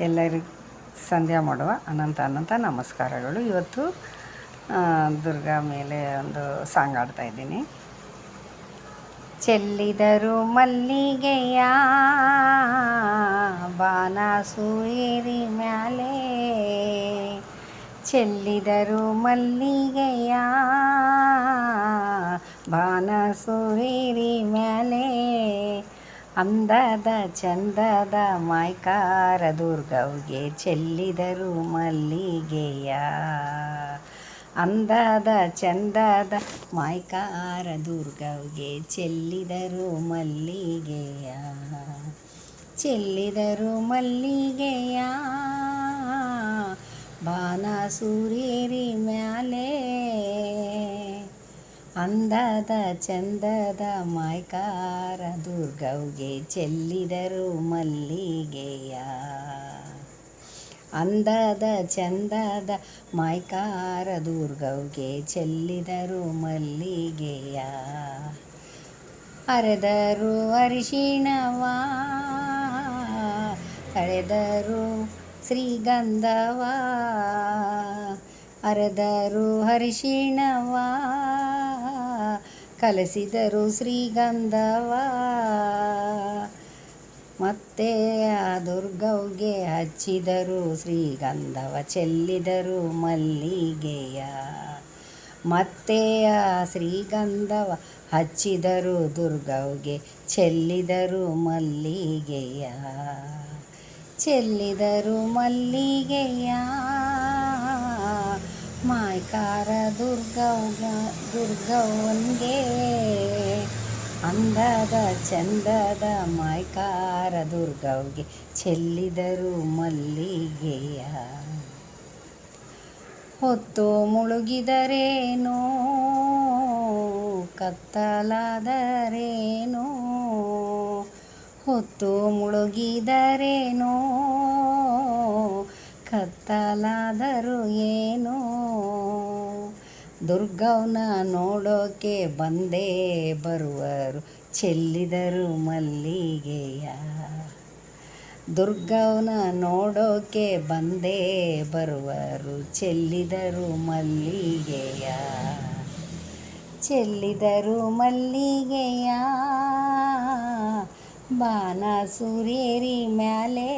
ಎಲ್ಲರಿಗೂ ಸಂಧ್ಯಾ ಮಾಡುವ ಅನಂತ ನಮಸ್ಕಾರಗಳು. ಇವತ್ತು ದುರ್ಗಾ ಮೇಲೆ ಒಂದು ಸಾಂಗ್ ಆಡ್ತಾಯಿದ್ದೀನಿ. ಚೆಲ್ಲಿದರು ಮಲ್ಲಿಗೆಯ ಬಾನ ಸೂಯೇರಿ ಮ್ಯಾಲೆ, ಚೆಲ್ಲಿದರು ಮಲ್ಲಿಗೆಯ ಬಾನ ಸೂಯೇರಿ ಮ್ಯಾಲೆ, ಅಂದದ ಚಂದದ ಮಾಯ್ಕಾರ ದುರ್ಗವ್ಗೆ ಚೆಲ್ಲಿದರು ಮಲ್ಲಿಗೆಯ, ಅಂದದ ಚಂದದ ಮಾಯ್ಕಾರ ದುರ್ಗವ್ಗೆ ಚೆಲ್ಲಿದರು ಮಲ್ಲಿಗೆಯ, ಚೆಲ್ಲಿದರು ಮಲ್ಲಿಗೆಯ ಬಾನ ಸೂರ್ಯೇರಿ ಮ್ಯಾಲೆ, ಅಂದದ ಚಂದದ ಮಾಯ್ಕಾರ ದುರ್ಗವ್ಗೆ ಚೆಲ್ಲಿದರು ಮಲ್ಲಿಗೆಯ, ಅಂದದ ಚಂದದ ಮಾಯ್ಕಾರ ದುರ್ಗವ್ಗೆ ಚೆಲ್ಲಿದರು ಮಲ್ಲಿಗೆಯ, ಅರೆದರು ಅರಿಶಿಣವ ತಳೆದರು ಶ್ರೀಗಂಧವ, ಅರೆದರು ಅರಿಶಿಣವ ಕಲಸಿದರು ಶ್ರೀಗಂಧವ, ಮತ್ತೆ ಆ ದುರ್ಗವ್ಗೆ ಹಚ್ಚಿದರು ಶ್ರೀಗಂಧವ ಚೆಲ್ಲಿದರು ಮಲ್ಲಿಗೆಯ, ಮತ್ತೆ ಆ ಶ್ರೀಗಂಧವ ಹಚ್ಚಿದರು ದುರ್ಗವ್ಗೆ ಚೆಲ್ಲಿದರು ಮಲ್ಲಿಗೆಯ, ಚೆಲ್ಲಿದರು ಮಲ್ಲಿಗೆಯ ಮಾಯ್ಕಾರ ದುರ್ಗವ್ವನ್ಗೆ, ಅಂದದ ಚಂದದ ಮಾಯ್ಕಾರ ದುರ್ಗವ್ಗೆ ಚೆಲ್ಲಿದರು ಮಲ್ಲಿಗೆಯ, ಹೊತ್ತು ಮುಳುಗಿದರೇನೋ ಕತ್ತಲಾದರೇನೋ, ಹೊತ್ತು ಮುಳುಗಿದರೇನೋ ಕತ್ತಲಾದರು ಏನೋ, ದುರ್ಗವ್ನ ನೋಡೋಕೆ ಬಂದೇ ಬರುವರು ಚೆಲ್ಲಿದರು ಮಲ್ಲಿಗೆಯ, ದುರ್ಗವ್ನ ನೋಡೋಕೆ ಬಂದೇ ಬರುವರು ಚೆಲ್ಲಿದರು ಮಲ್ಲಿಗೆಯ, ಚೆಲ್ಲಿದರು ಮಲ್ಲಿಗೆಯ ಬಾನ ಸೂರ್ಯೇರಿ ಮ್ಯಾಲೆ,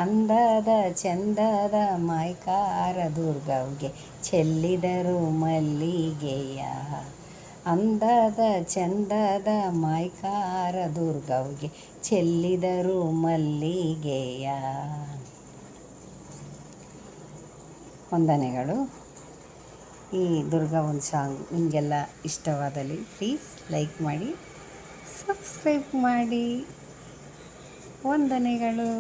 ಅಂದದ ಚಂದದ ಮಾಯ್ಕಾರ ದುರ್ಗವ್ಗೆ ಚೆಲ್ಲಿದರು ಮಲ್ಲಿಗೆಯ, ಅಂದದ ಚಂದದ ಮಾಯ್ಕಾರ ದುರ್ಗವ್ಗೆ ಚೆಲ್ಲಿದರು ಮಲ್ಲಿಗೆಯ. ವಂದನೆಗಳು. ಈ ದುರ್ಗಾ ಒಂದು ಸಾಂಗ್ ನಿಮಗೆಲ್ಲ ಇಷ್ಟವಾದಲ್ಲಿ ಪ್ಲೀಸ್ ಲೈಕ್ ಮಾಡಿ, ಸಬ್ಸ್ಕ್ರೈಬ್ ಮಾಡಿ. ವಂದನೆಗಳು.